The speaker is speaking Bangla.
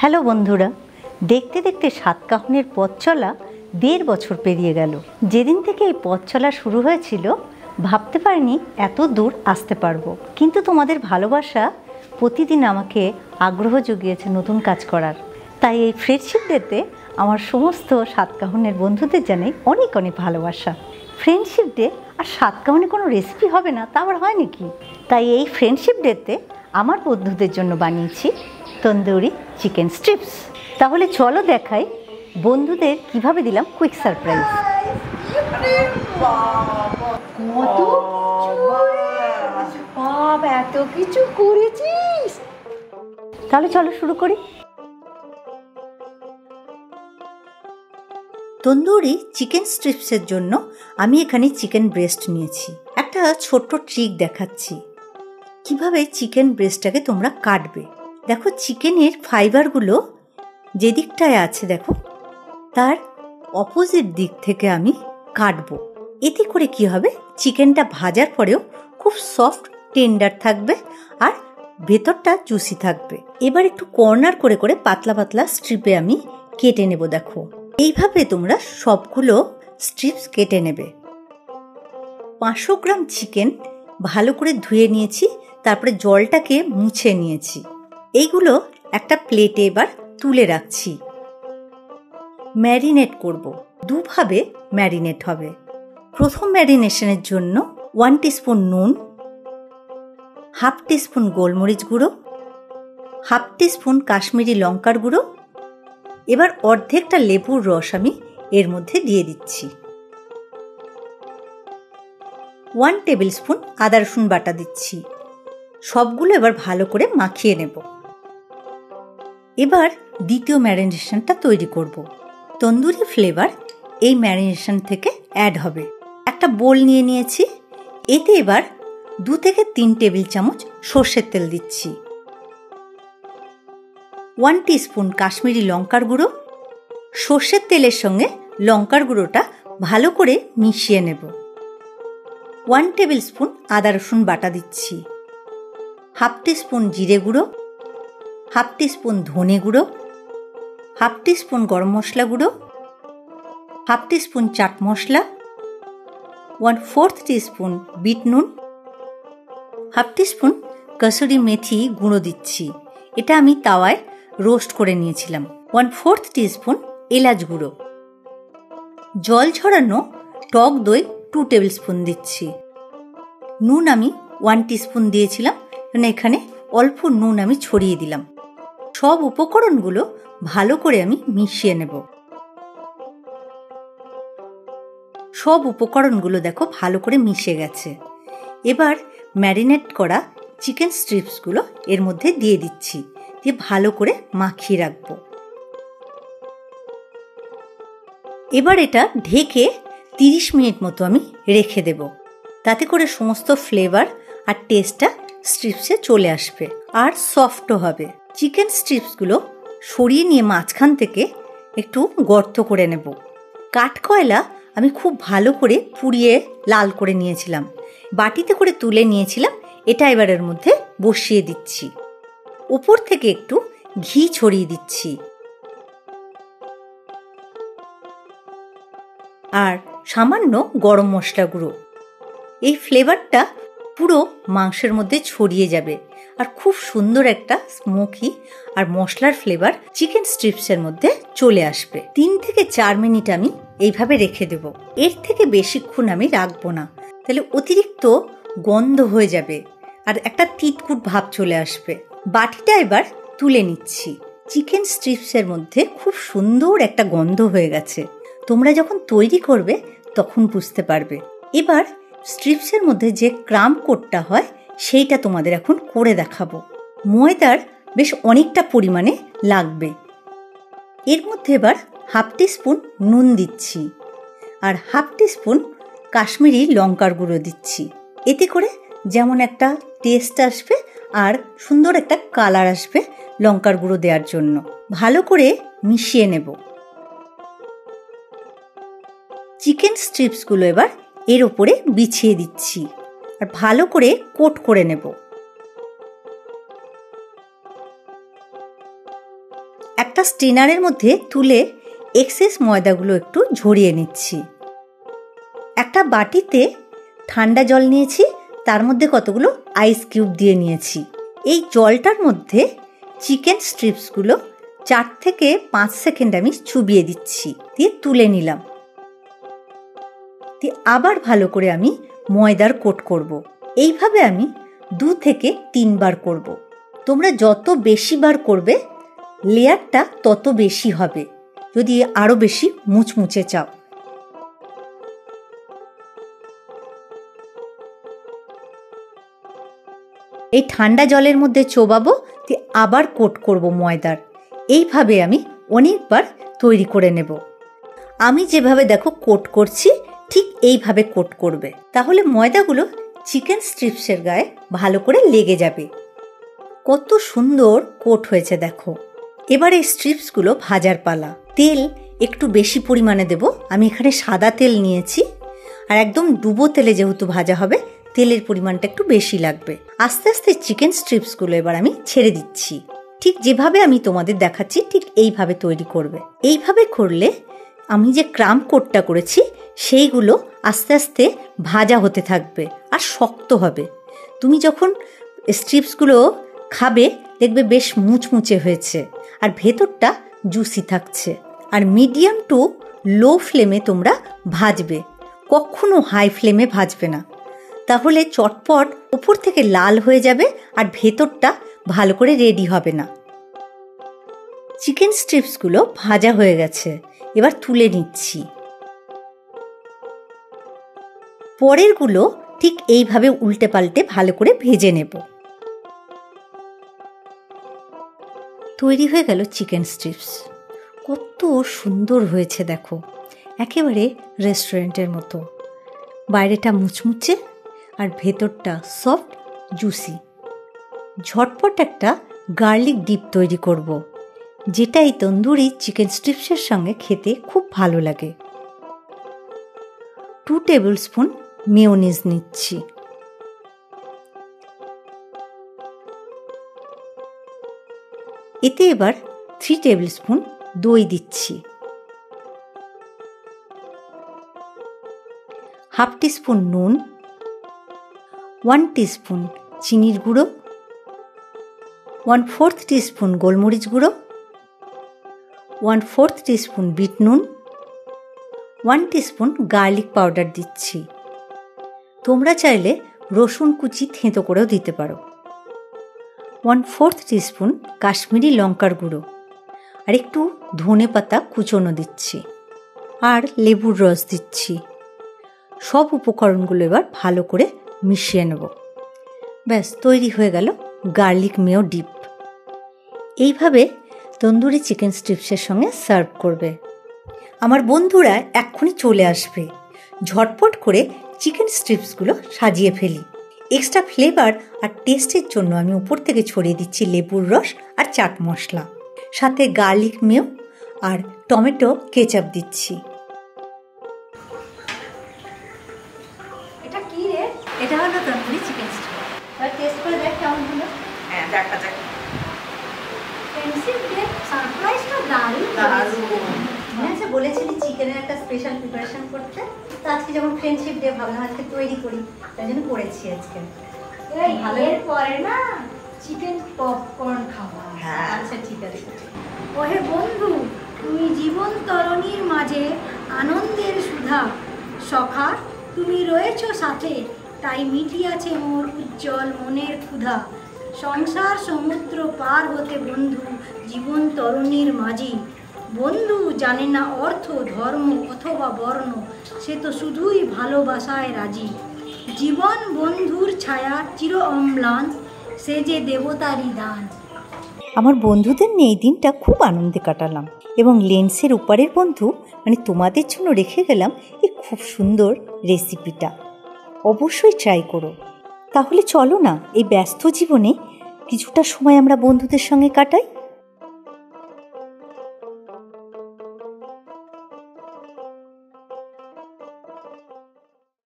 হ্যালো বন্ধুরা, দেখতে দেখতে সাতকাহনের পথ চলা ১.৫ বছর পেরিয়ে গেল। যেদিন থেকে এই পথ চলা শুরু হয়েছিল ভাবতে পারিনি এত দূর আসতে পারবো, কিন্তু তোমাদের ভালোবাসা প্রতিদিন আমাকে আগ্রহ জুগিয়েছে নতুন কাজ করার। তাই এই ফ্রেন্ডশিপ ডেতে আমার সমস্ত সাতকাহনের বন্ধুদের জানাই অনেক অনেক ভালোবাসা। ফ্রেন্ডশিপ ডে আর সাতকাহনে কোনো রেসিপি হবে না তা আবার হয় নাকি? তাই এই ফ্রেন্ডশিপ ডেতে আমার বন্ধুদের জন্য বানিয়েছি তন্দুরি চিকেন স্ট্রিপস। তাহলে চলো দেখাই বন্ধুদের কিভাবে দিলাম কুইক সারপ্রাইজ। এত কিছু করেছিস, তাহলে চলো শুরু করি। তন্দুরি চিকেন স্ট্রিপসের জন্য আমি এখানে চিকেন ব্রেস্ট নিয়েছি। একটা ছোট্ট ট্রিক দেখাচ্ছি কিভাবে চিকেন ব্রেস্টটাকে তোমরা কাটবে। দেখো, চিকেনের ফাইবারগুলো যে দিকটায় আছে দেখো, তার অপোজিট দিক থেকে আমি কাটবো। এতে করে কি হবে, চিকেনটা ভাজার পরেও খুব সফট টেন্ডার থাকবে আর ভেতরটা জুসি থাকবে। এবার একটু কর্নার করে করে পাতলা পাতলা স্ট্রিপে আমি কেটে নেব। দেখো, এইভাবে তোমরা সবগুলো স্ট্রিপস কেটে নেবে। 500 গ্রাম চিকেন ভালো করে ধুয়ে নিয়েছি, তারপরে জলটাকে মুছে নিয়েছি। এইগুলো একটা প্লেটে এবার তুলে রাখছি। ম্যারিনেট করব, দুভাবে ম্যারিনেট হবে। প্রথম ম্যারিনেশনের জন্য 1 টিস্পুন নুন, 1/2 টিস্পুন গোলমরিচ গুঁড়ো, 1/2 টিস্পুন কাশ্মীরি লঙ্কার গুঁড়ো। এবার অর্ধেকটা লেবুর রস আমি এর মধ্যে দিয়ে দিচ্ছি। 1 টেবিল স্পুন আদা রসুন বাটা দিচ্ছি। সবগুলো এবার ভালো করে মাখিয়ে নেব। এবার দ্বিতীয় ম্যারিনেশনটা তৈরি করব। তন্দুরি ফ্লেভার এই ম্যারিনেশন থেকে অ্যাড হবে। একটা বোল নিয়ে নিয়েছি, এতে এবার 2 থেকে 3 টেবিল চামচ সর্ষের তেল দিচ্ছি। 1 টিস্পুন কাশ্মীরি লঙ্কার গুঁড়ো। সর্ষের তেলের সঙ্গে লঙ্কার গুঁড়োটা ভালো করে মিশিয়ে নেব। 1 টেবিল স্পুন আদা রসুন বাটা দিচ্ছি। 1/2 টিস্পুন জিরে গুঁড়ো, 1/2 টিস্পুন ধনে গুঁড়ো, 1/2 টিস্পুন গরম মশলা গুঁড়ো, 1/2 teaspoon chaat masala, 1/4 teaspoon bit নুন, 1/2 টিস্পুন কসুরি মেথি গুঁড়ো দিচ্ছি। এটা আমি তাওয়ায় রোস্ট করে নিয়েছিলাম। 1/4 টিস্পুন এলাচ গুঁড়ো। জল ঝরানো টক দই 2 টেবিল স্পুন দিচ্ছি। নুন আমি 1 টিস্পুন দিয়েছিলাম, মানে এখানে অল্প নুন আমি ছড়িয়ে দিলাম। সব উপকরণগুলো ভালো করে আমি মিশিয়ে নেব। সব উপকরণগুলো দেখো ভালো করে মিশে গেছে। এবার ম্যারিনেট করা চিকেন স্ট্রিপসগুলো এর মধ্যে দিয়ে দিচ্ছি, দিয়ে ভালো করে মাখিয়ে রাখবো। এবার এটা ঢেকে 30 মিনিট মতো আমি রেখে দেব। তাতে করে সমস্ত ফ্লেভার আর টেস্টটা স্ট্রিপসে চলে আসবে আর সফটও হবে। চিকেন স্ট্রিপসগুলো সরিয়ে নিয়ে মাঝখান থেকে একটু গর্ত করে নেব। কাঠকয়লা আমি খুব ভালো করে পুড়িয়ে লাল করে নিয়েছিলাম, বাটিতে করে তুলে নিয়েছিলাম। এটা এবার এর মধ্যে বসিয়ে দিচ্ছি। উপর থেকে একটু ঘি ছড়িয়ে দিচ্ছি আর সামান্য গরম মশলা গুঁড়ো। এই ফ্লেভারটা পুরো মাংসের মধ্যে ছড়িয়ে যাবে আর খুব সুন্দর একটা স্মোকি আর মশলার ফ্লেভার চিকেন স্ট্রিপসের মধ্যে চলে আসবে। 3 থেকে 4 মিনিট আমি এইভাবে রেখে দেব। এর থেকে বেশিক্ষণ আমি রাখবো না, তাহলে অতিরিক্ত গন্ধ হয়ে যাবে আর একটা তিতকুট ভাব চলে আসবে। বাটিটা এবার তুলে নিচ্ছি। চিকেন স্ট্রিপসের মধ্যে খুব সুন্দর একটা গন্ধ হয়ে গেছে। তোমরা যখন তৈরি করবে তখন বুঝতে পারবে। এবার স্ট্রিপসের মধ্যে যে ক্রাম্ব কোটটা হয় সেইটা তোমাদের এখন করে দেখাবো। ময়দার বেশ অনেকটা পরিমাণে লাগবে। এর মধ্যে এবার 1/2 টিস্পুন নুন দিচ্ছি আর 1/2 টিস্পুন কাশ্মীরি লঙ্কার গুঁড়ো দিচ্ছি। এতে করে যেমন একটা টেস্ট আসবে আর সুন্দর একটা কালার আসবে লঙ্কার গুঁড়ো দেওয়ার জন্য। ভালো করে মিশিয়ে নেব। চিকেন স্ট্রিপসগুলো এবার এর ওপরে বিছিয়ে দিচ্ছি আর ভালো করে কোট করে নেব। একটা স্ট্রেনারের মধ্যে তুলে এক্সেস ময়দাগুলো একটু ঝরিয়ে নিচ্ছি। একটা বাটিতে ঠান্ডা জল নিয়েছি, তার মধ্যে কতগুলো আইস কিউব দিয়ে নিয়েছি। এই জলটার মধ্যে চিকেন স্ট্রিপসগুলো 4 থেকে 5 সেকেন্ড আমি চুবিয়ে দিচ্ছি, দিয়ে তুলে নিলাম। দিয়ে আবার ভালো করে আমি ময়দার কোট করব। এইভাবে আমি 2 থেকে 3 বার করব। তোমরা যত বেশি বার করবে লেয়ারটা তত বেশি হবে, যদি আরও বেশি মুচমুচে চাও। এই ঠান্ডা জলের মধ্যে চোবাবো, দিয়ে আবার কোট করব ময়দার। এইভাবে আমি অনেকবার তৈরি করে নেব। আমি যেভাবে দেখো কোট করছি ঠিক এইভাবে কোট করবে, তাহলে ময়দাগুলো চিকেন স্ট্রিপসের গায়ে ভালো করে লেগে যাবে। কত সুন্দর কোট হয়েছে দেখো। এবার এই স্ট্রিপসগুলো ভাজার পালা। তেল একটু বেশি পরিমাণে দেব। আমি এখানে সাদা তেল নিয়েছি, আর একদম ডুবো তেলে যেহেতু ভাজা হবে তেলের পরিমাণটা একটু বেশি লাগবে। আস্তে আস্তে চিকেন স্ট্রিপসগুলো এবার আমি ছেড়ে দিচ্ছি। ঠিক যেভাবে আমি তোমাদের দেখাচ্ছি ঠিক এইভাবে তৈরি করবে। এইভাবে করলে আমি যে ক্রাম্ব কোটটা করেছি সেইগুলো আস্তে আস্তে ভাজা হতে থাকবে আর শক্ত হবে। তুমি যখন স্ট্রিপসগুলো খাবে দেখবে বেশ মুচমুচে হয়েছে আর ভেতরটা জুসি থাকছে। আর মিডিয়াম টু লো ফ্লেমে তোমরা ভাজবে, কখনো হাই ফ্লেমে ভাজবে না, তাহলে চটপট উপর থেকে লাল হয়ে যাবে আর ভেতরটা ভালো করে রেডি হবে না। চিকেন স্ট্রিপসগুলো ভাজা হয়ে গেছে, এবার তুলে নিচ্ছি। পরেরগুলো ঠিক এইভাবে উল্টে পাল্টে ভালো করে ভেজে নেব। তৈরি হয়ে গেল চিকেন স্ট্রিপস। কত সুন্দর হয়েছে দেখো, একেবারে রেস্টুরেন্টের মতো। বাইরেটা মুচমুচে আর ভেতরটা সফট জুসি। ঝটপট একটা গার্লিক ডিপ তৈরি করব, যেটা এই তন্দুরি চিকেন স্ট্রিপসের সঙ্গে খেতে খুব ভালো লাগে। 2 টেবিল স্পুন মেয়োনিজ নিচ্ছি। এতে এবার 3 টেবিল স্পুন দই দিচ্ছি। 1/2 টিস্পুন নুন, 1 টিস্পুন চিনির গুঁড়ো, 1/4 টিস্পুন গোলমরিচ গুঁড়ো, 1/4 টিস্পুন বিট নুন, 1 টিস্পুন গার্লিক পাউডার দিচ্ছি। তোমরা চাইলে রসুন কুচি থেঁতো করেও দিতে পারো। 1/4 টিস্পুন কাশ্মীরি লঙ্কার গুঁড়ো, আর একটু ধনে পাতা কুচনো দিচ্ছি, আর লেবুর রস দিচ্ছি। সব উপকরণগুলো এবার ভালো করে মিশিয়ে নেব। ব্যাস তৈরি হয়ে গেল গার্লিক মেয়ো ডিপ। এইভাবে তন্দুরি চিকেন স্ট্রিপসের সঙ্গে সার্ভ করবে। আমার বন্ধুরা এক্ষুনি চলে আসবে। ঝটপট করে চিকেন স্ট্রিপসগুলো সাজিয়ে ফেলি। এক্সট্রা ফ্লেভার আর টেস্টের জন্য আমি উপর থেকে ছড়িয়ে দিচ্ছি লেবুর রস আর চাট মশলা, সাথে গার্লিক মেয়ো আর টমেটো কেচাপ দিচ্ছি। এটা কি রে? এটা হলো তন্দুরি চিকেন স্ট্রিপস। এবার টেস্ট করে দেখ কেমন হলো। হ্যাঁ দেখা যাক। ফ্রেন্ডশিপ ডে সারপ্রাইজটা দারুণ মনে আছে বলেছিলি চিকেনের একটা স্পেশাল প্রিপারেশন করতে, তো আজকে যখন ফ্রেন্ডশিপ ডে ভাবলাম আজকে তৈরি করি, তাই জন্য করেছি আজকে। এই এর পরে না চিকেন পপকর্ন খাওয়া। হ্যাঁ আচ্ছা ঠিক আছে। ওহে বন্ধু, তুমি জীবন তরণীর মাঝে আনন্দের সুধা, সখা তুমি রয়েছো সাথে, তাই মিটিয়াছে মোর উজ্জ্বল মনের ক্ষুধা। সংসার সমুদ্র পার হতে বন্ধু জীবন তরণীর মাঝি, বন্ধু জানে না অর্থ ধর্ম অথবা বর্ণ, সে তো শুধুই ভালোবাসায় রাজি। জীবন বন্ধুর ছায়া চির অম্লান, সে যে দেবতারই দান। আমার বন্ধুদের নিয়ে এই দিনটা খুব আনন্দে কাটালাম, এবং লেন্সের ওপারের বন্ধু মানে তোমাদের জন্য রেখে গেলাম এই খুব সুন্দর রেসিপিটা। অবশ্যই ট্রাই করো। তাহলে চলো না এই ব্যস্ত জীবনে কিছুটা সময় আমরা বন্ধুদের সঙ্গে কাটাই।